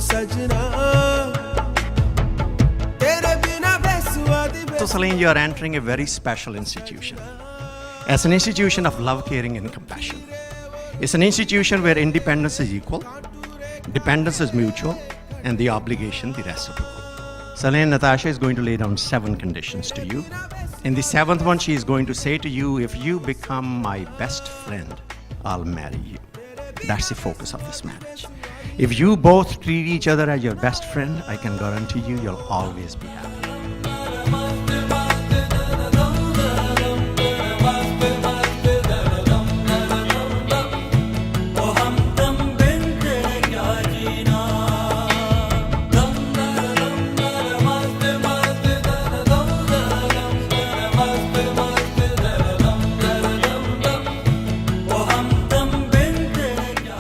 So Shalin, you are entering a very special institution. As an institution of love, caring and compassion. It's an institution where independence is equal, dependence is mutual, and the obligation the reciprocal. Shalin, Natasha is going to lay down 7 conditions to you. In the 7th one, she is going to say to you, if you become my best friend, I'll marry you. That's the focus of this marriage. If you both treat each other as your best friend, I can guarantee you, you'll always be happy.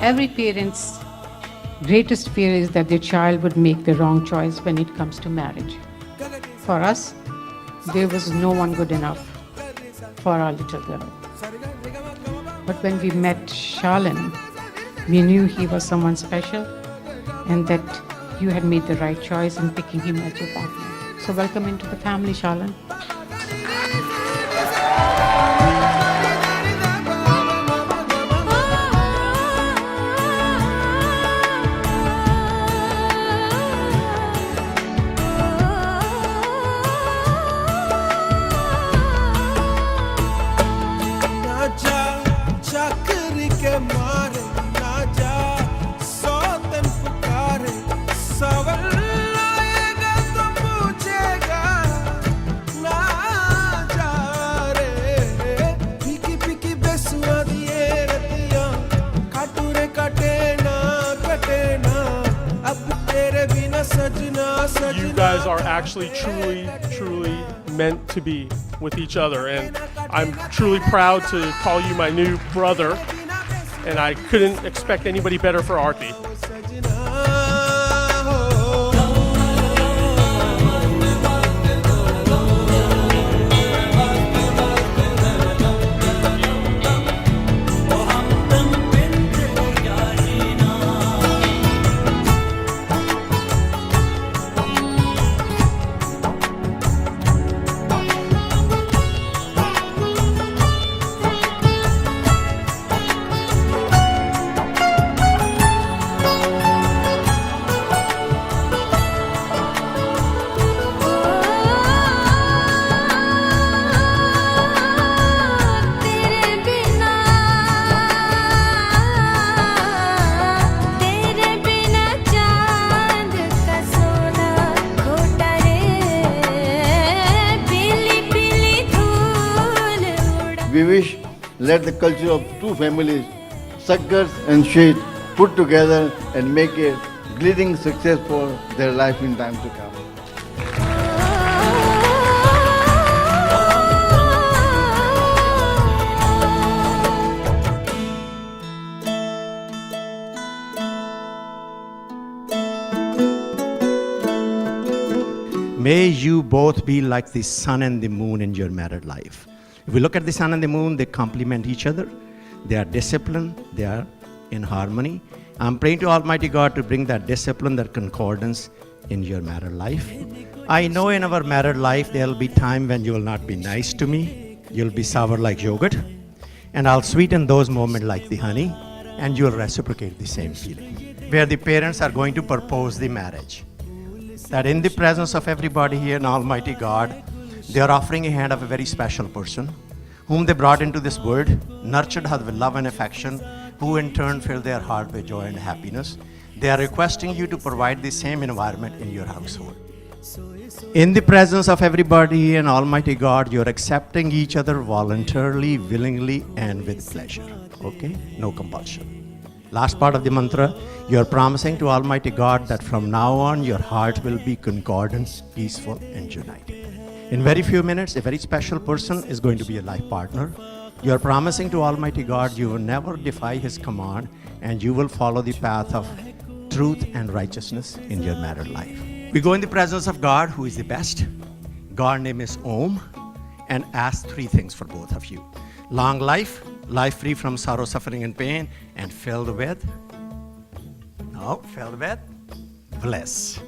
Every parent's greatest fear is that their child would make the wrong choice when it comes to marriage. For us, there was no one good enough for our little girl. But when we met Shalin, we knew he was someone special and that you had made the right choice in picking him as your partner. So welcome into the family, Shalin. You guys are actually truly meant to be with each other, and I'm truly proud to call you my new brother, and I couldn't expect anybody better for Aarti. We wish let the culture of two families, suckers and shade, put together and make a glittering success for their life in time to come. May you both be like the sun and the moon in your married life. If we look at the sun and the moon, they complement each other. They are disciplined. They are in harmony. I'm praying to Almighty God to bring that discipline, that concordance in your married life. I know in our married life, there will be time when you will not be nice to me. You'll be sour like yogurt. And I'll sweeten those moments like the honey. And you'll reciprocate the same feeling. Where the parents are going to propose the marriage. That in the presence of everybody here in Almighty God, they are offering a hand of a very special person whom they brought into this world, nurtured her with love and affection, who in turn filled their heart with joy and happiness. They are requesting you to provide the same environment in your household. In the presence of everybody and Almighty God, you're accepting each other voluntarily, willingly, and with pleasure. Okay? No compulsion. Last part of the mantra, you're promising to Almighty God that from now on, your heart will be concordant, peaceful, and united. In very few minutes, a very special person is going to be a life partner. You are promising to Almighty God you will never defy His command and you will follow the path of truth and righteousness in your married life. We go in the presence of God, who is the best. God's name is Om, and ask 3 things for both of you. Long life, life free from sorrow, suffering, and pain, and filled with bless.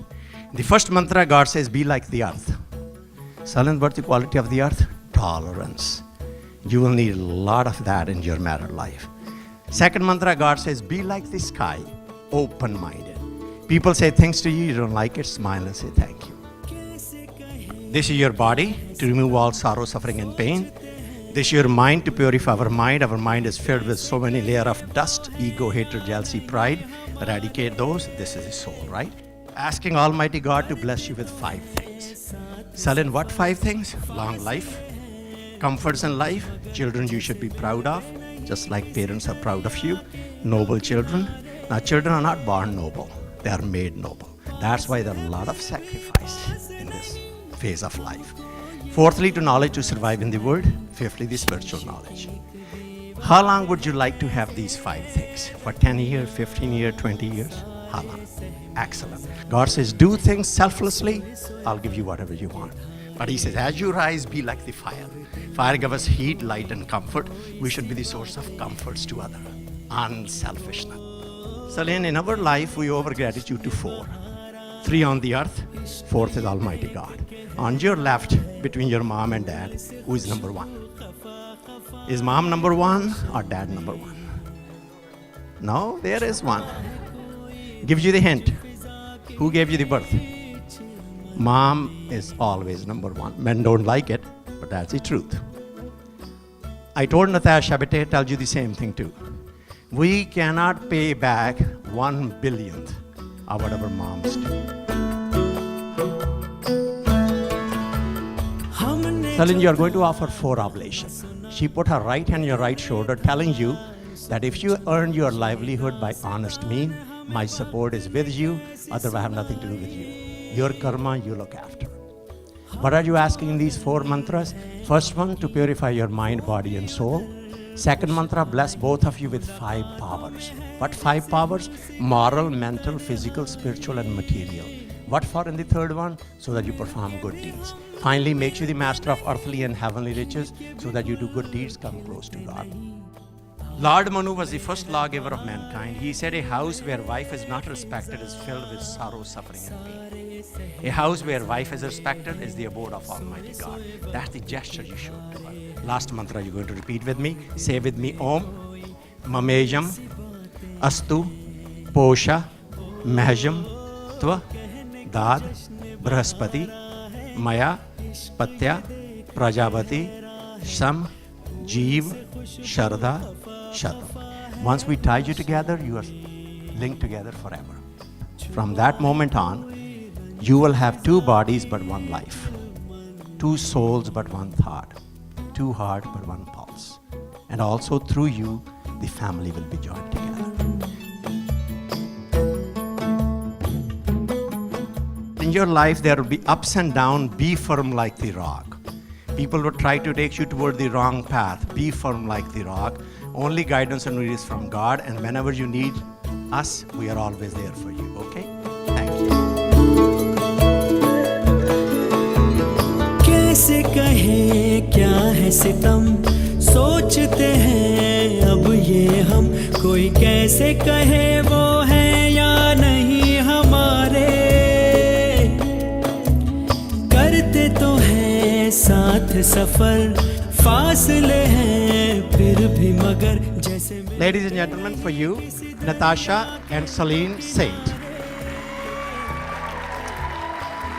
The first mantra, God says, be like the earth. Shalin, what's the quality of the earth? Tolerance. You will need a lot of that in your married life. Second mantra, God says, be like the sky, open-minded. People say things to you, you don't like it, smile and say thank you. This is your body to remove all sorrow, suffering, and pain. This is your mind to purify our mind. Our mind is filled with so many layers of dust, ego, hatred, jealousy, pride. Eradicate those. This is the soul, right? Asking Almighty God to bless you with 5 things. Shalin, what 5 things? Long life, comforts in life, children you should be proud of, just like parents are proud of you, noble children. Now, children are not born noble, they are made noble. That's why there are a lot of sacrifice in this phase of life. Fourthly, to knowledge to survive in the world. Fifthly, the spiritual knowledge. How long would you like to have these 5 things? For 10 years, 15 years, 20 years? How long? Excellent. God says, do things selflessly, I'll give you whatever you want. But he says, as you rise, be like the fire. Fire gives us heat, light, and comfort. We should be the source of comforts to others. Unselfishness. Shalin, in our life, we owe our gratitude to 4. 3 on the earth, 4th is Almighty God. On your left, between your mom and dad, who is number 1? Is mom number 1 or dad number 1? No, there is one. Gives you the hint. Who gave you the birth? Mom is always number 1. Men don't like it, but that's the truth. I told Natasha, but I tell you the same thing too. We cannot pay back 1 billionth of what our moms do. Shalin, you are going to offer 4 oblations. She put her right hand on your right shoulder, telling you that if you earn your livelihood by honest means, my support is with you, otherwise I have nothing to do with you. Your karma, you look after. What are you asking in these 4 mantras? First one, to purify your mind, body, and soul. Second mantra, bless both of you with 5 powers. What 5 powers? Moral, mental, physical, spiritual, and material. What for in the third one? So that you perform good deeds. Finally, makes you the master of earthly and heavenly riches, so that you do good deeds, come close to God. Lord Manu was the first lawgiver of mankind. He said, a house where wife is not respected is filled with sorrow, suffering, and pain. A house where wife is respected is the abode of Almighty God. That's the gesture you showed to her. Last mantra you're going to repeat with me. Say with me, Om, Mamejam, Astu, Posha, Mahjam, Tva, Dad, Brahaspati, Maya, Patya, Prajapati, Sam, Jeev, Sharda, Shatak. Once we tie you together, you are linked together forever. From that moment on, you will have 2 bodies but 1 life, 2 souls but 1 thought, 2 hearts but 1 pulse. And also through you, the family will be joined together. In your life, there will be ups and downs. Be firm like the rock. People will try to take you toward the wrong path. Be firm like the rock. Only guidance and need is from God. And whenever you need us, we are always there for you. Okay? Thank you. कैसे कहें क्या है सितम सोचते हैं अब ये हम कोई कैसे कहे वो है या नहीं हमारे करते तो हैं साथ सफर फासले हैं फिर भी मगर जैसे Ladies and gentlemen, for you, Natasha and Shalin Saint.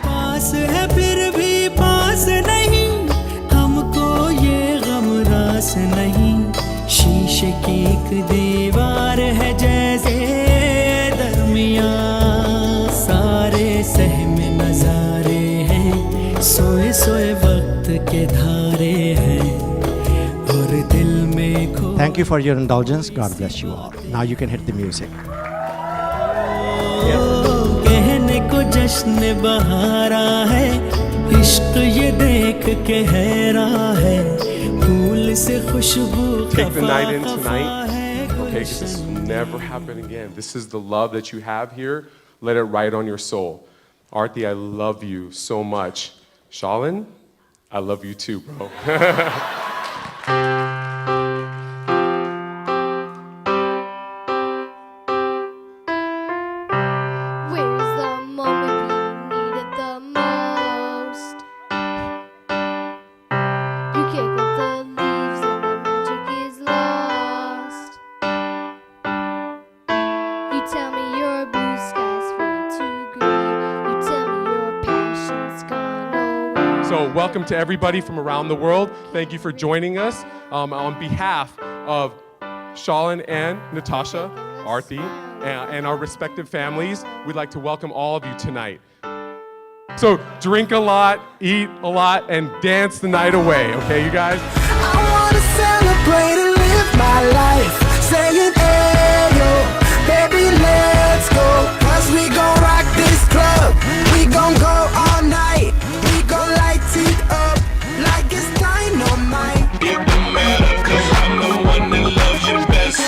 पास है फिर भी पास नहीं हमको ये गम रास नहीं शीशे की एक दीवार है जैसे दरमियां सारे सहमे नजारे हैं सोए सोए वक्त के धारे हैं और दिल में खो Thank you for your indulgence. God bless you all. Now you can hit the music. कहने को जश्न बहारा है इश्क ये देख के हैरान है फूल से खुशबू Take the night in tonight, okay, because this will never happen again. This is the love that you have here. Let it ride on your soul. Arti, I love you so much. Shalin, I love you too, bro. Where's the So welcome to everybody from around the world. Thank you for joining us. On behalf of Shalin and Natasha, Arti, and our respective families, we'd like to welcome all of you tonight. So drink a lot, eat a lot, and dance the night away, okay, you guys? I wanna celebrate and live my life, saying, hey, yo, baby, let's go. 'Cause we gon' rock this club, we gon' go all night, we gon' light it up like it's dynamite. It don't matter, 'cause I'm the one that loves you best.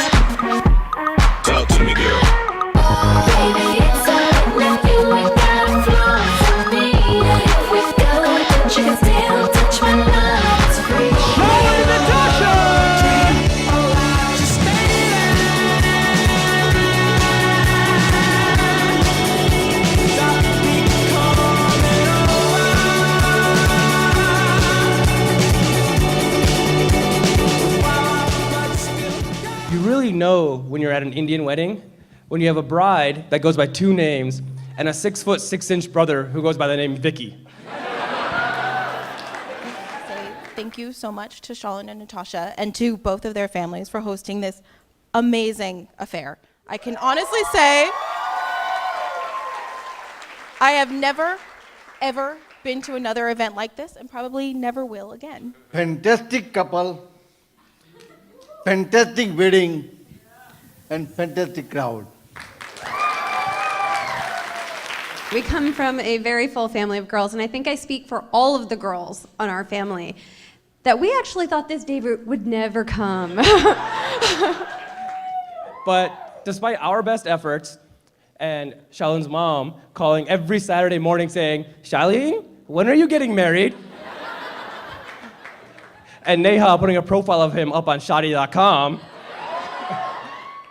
Talk to me, girl. Baby, it's all nothing we got flow for me. If we go, but you can still touch my love. It's free. Hey, Natasha! Just stay You really know when you're at an Indian wedding when you have a bride that goes by two names and a 6'6" brother who goes by the name Vicky. Say thank you so much to Shalin and Natasha and to both of their families for hosting this amazing affair. I can honestly say I have never, ever been to another event like this and probably never will again. Fantastic couple, fantastic wedding, and fantastic crowd. We come from a very full family of girls, and I think I speak for all of the girls on our family, that we actually thought this day would never come. But despite our best efforts and Shalin's mom calling every Saturday morning saying, Shalin, when are you getting married? And Neha putting a profile of him up on Shadi.com.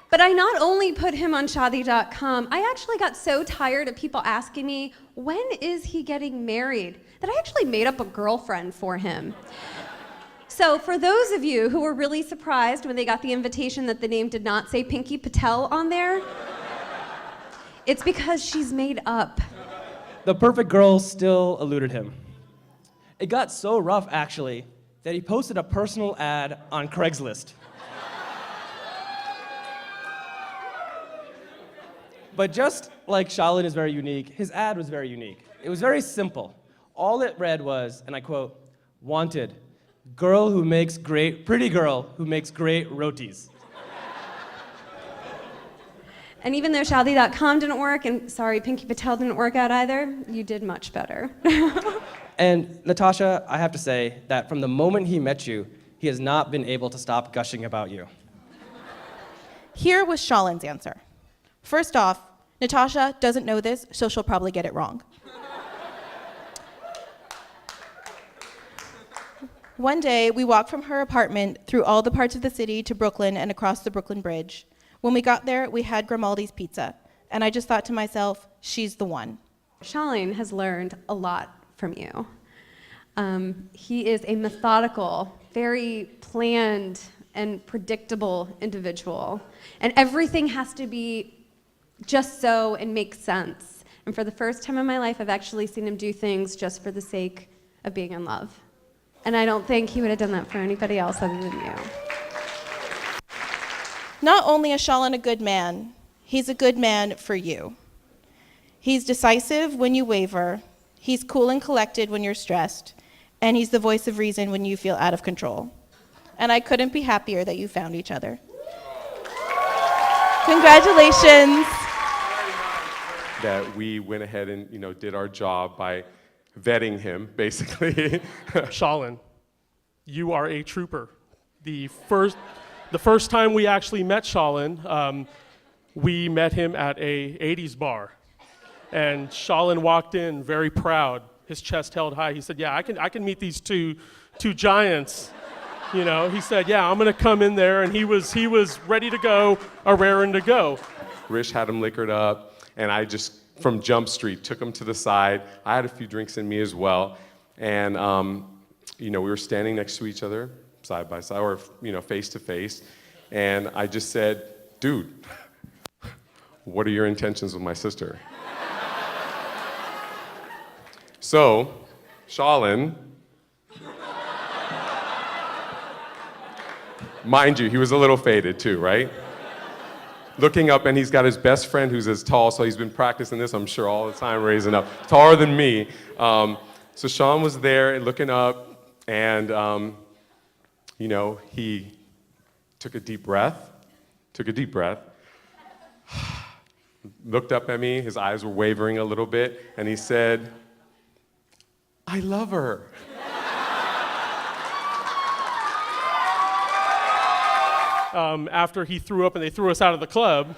But I not only put him on Shadi.com, I actually got so tired of people asking me, when is he getting married? That I actually made up a girlfriend for him. So for those of you who were really surprised when they got the invitation that the name did not say Pinky Patel on there, it's because she's made up. The perfect girl still eluded him. It got so rough, actually, that he posted a personal ad on Craigslist. But just like Shalin is very unique, his ad was very unique. It was very simple. All it read was, and I quote, wanted, pretty girl who makes great rotis. And even though Shadi.com didn't work, and sorry, Pinky Patel didn't work out either, you did much better. And Natasha, I have to say that from the moment he met you, he has not been able to stop gushing about you. Here was Shalin's answer. First off, Natasha doesn't know this, so she'll probably get it wrong. One day, we walked from her apartment through all the parts of the city to Brooklyn and across the Brooklyn Bridge. When we got there, we had Grimaldi's pizza, and I just thought to myself, she's the one. Shalin has learned a lot from you. He is a methodical, very planned and predictable individual. And everything has to be just so and make sense. And for the first time in my life, I've actually seen him do things just for the sake of being in love. And I don't think he would have done that for anybody else other than you. Not only is Shalin a good man, he's a good man for you. He's decisive when you waver, he's cool and collected when you're stressed, and he's the voice of reason when you feel out of control. And I couldn't be happier that you found each other. Congratulations. That we went ahead and did our job by vetting him, basically. Shalin, you are a trooper. The first time we actually met Shalin, we met him at a 80s bar. And Shalin walked in very proud, his chest held high. He said, yeah, I can meet these two giants. He said, yeah, I'm gonna come in there, and he was ready to go, raring to go. Rish had him liquored up, and I just, from Jump Street, took him to the side. I had a few drinks in me as well, and we were standing next to each other, side by side, or face to face, and I just said, dude, what are your intentions with my sister? So, Shalin, mind you, he was a little faded too, right? Looking up, and he's got his best friend who's as tall, so he's been practicing this, I'm sure, all the time, raising up, taller than me. So Sean was there looking up, and he took a deep breath, looked up at me, his eyes were wavering a little bit, and he said, I love her. After he threw up and they threw us out of the club,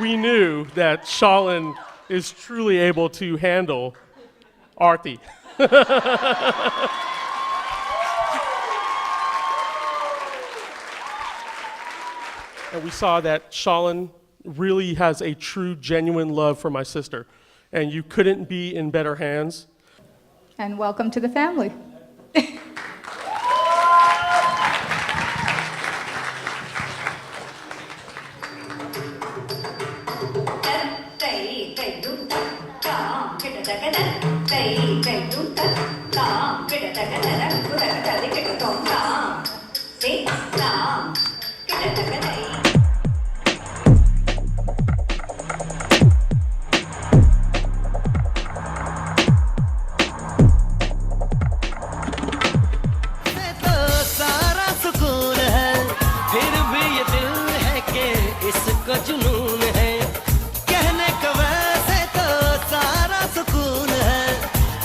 we knew that Shalin is truly able to handle Arti. And we saw that Shalin really has a true, genuine love for my sister. And you couldn't be in better hands. And welcome to the family. इसको जुनून है कहने का वैसे तो सारा सुकून है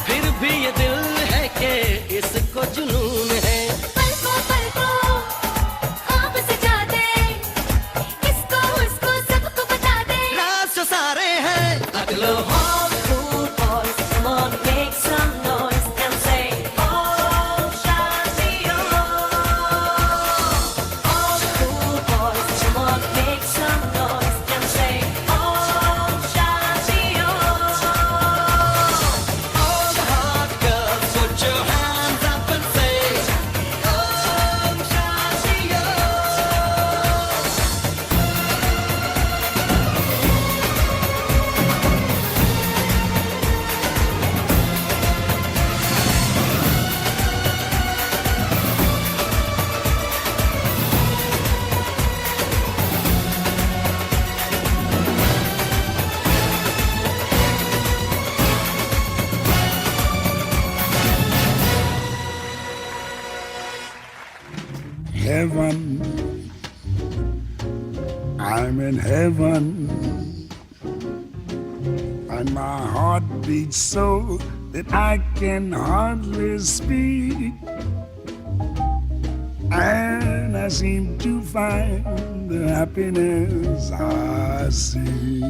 फिर भी ये दिल है कि इसको जुनून है पलकों पलकों ख्वाब सजा दे इसको उसको सबको बता दे राज जो सारे हैं अगलो All cool boys, come on, make some noise and say, oh, Shanti, all cool boys, come on, make some noise and say, oh, Shanti, all the hot girls put your hands up and say Om Shanti Heaven, I'm in heaven, and my heart beats so that I can hardly speak, and I seem to find the happiness I see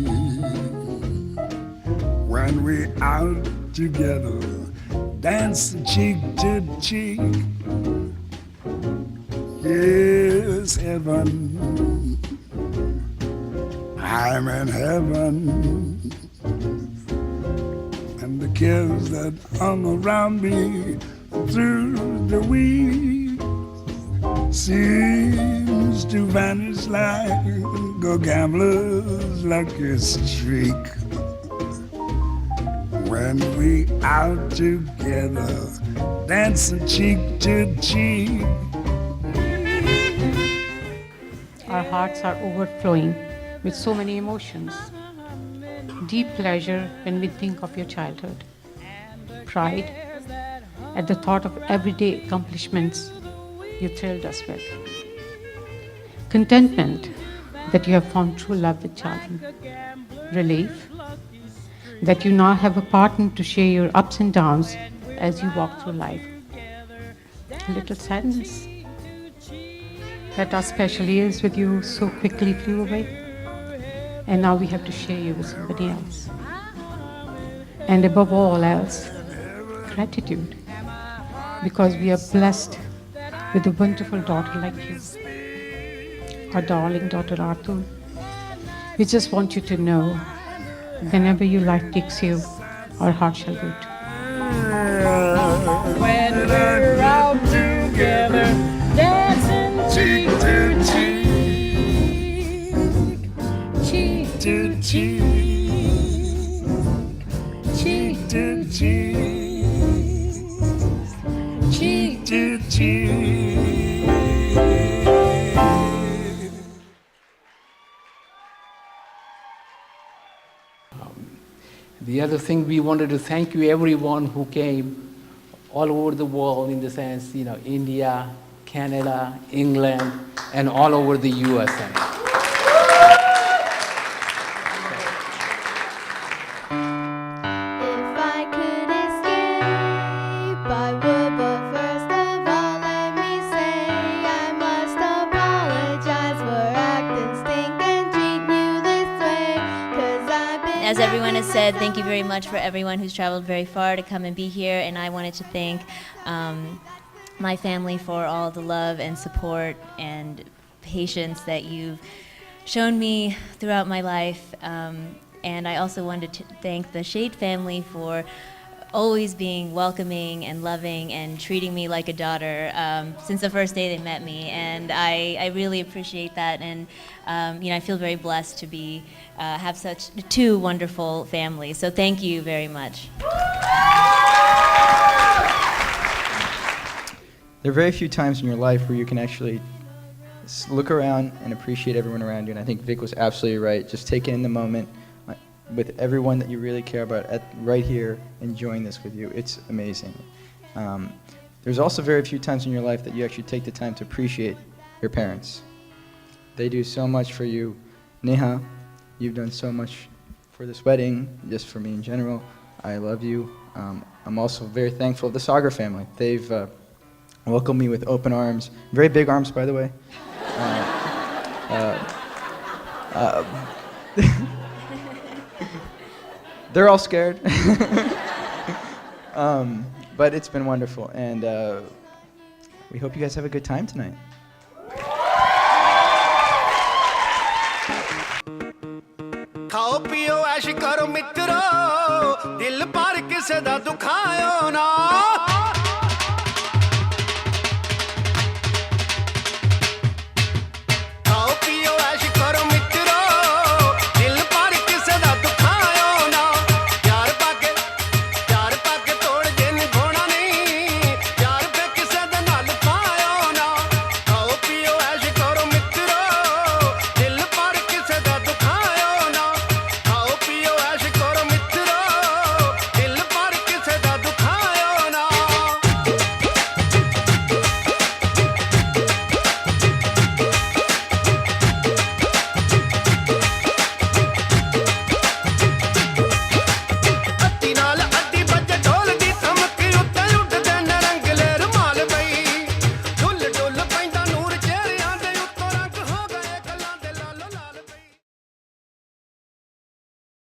when we're out together, dancing cheek to cheek. Yes, heaven, I'm in heaven, and the cares that hung around me through the week seems to vanish like a gambler's lucky streak. When we out together, dancing cheek to cheek. Our hearts are overflowing with so many emotions. Deep pleasure when we think of your childhood. Pride at the thought of everyday accomplishments you thrilled us with. Contentment that you have found true love with children. Relief that you now have a partner to share your ups and downs as you walk through life. A little sadness that our special years with you so quickly flew away, and now we have to share you with somebody else. And above all else, gratitude, because we are blessed with a wonderful daughter like you, our darling daughter Artu. We just want you to know, whenever your life takes you, our heart shall go to. When we're out together, dancing cheek to cheek, cheek to cheek, cheek to cheek. The other thing, we wanted to thank you everyone who came all over the world, in the sense, India, Canada, England, and all over the USA. If I could escape, I would, but first of all, let me say I must apologize for acting stink and treating you this way, 'cause I've been... As everyone has said, thank you very much for everyone who's traveled very far to come and be here, and I wanted to thank my family for all the love and support and patience that you've shown me throughout my life. And I also wanted to thank the Shade family for always being welcoming and loving and treating me like a daughter since the first day they met me. And I really appreciate that. And I feel very blessed to be have such two wonderful families. So thank you very much. There are very few times in your life where you can actually look around and appreciate everyone around you, and I think Vic was absolutely right. Just take in the moment with everyone that you really care about right here, enjoying this with you. It's amazing. There's also very few times in your life that you actually take the time to appreciate your parents. They do so much for you. Neha, you've done so much for this wedding, just for me in general. I love you. I'm also very thankful of the Sagar family. They've welcomed me with open arms, very big arms, by the way. They're all scared, but it's been wonderful, and we hope you guys have a good time tonight. खाओ पियो ऐश करो मित्रो दिल पर किसे दा दुखायो ना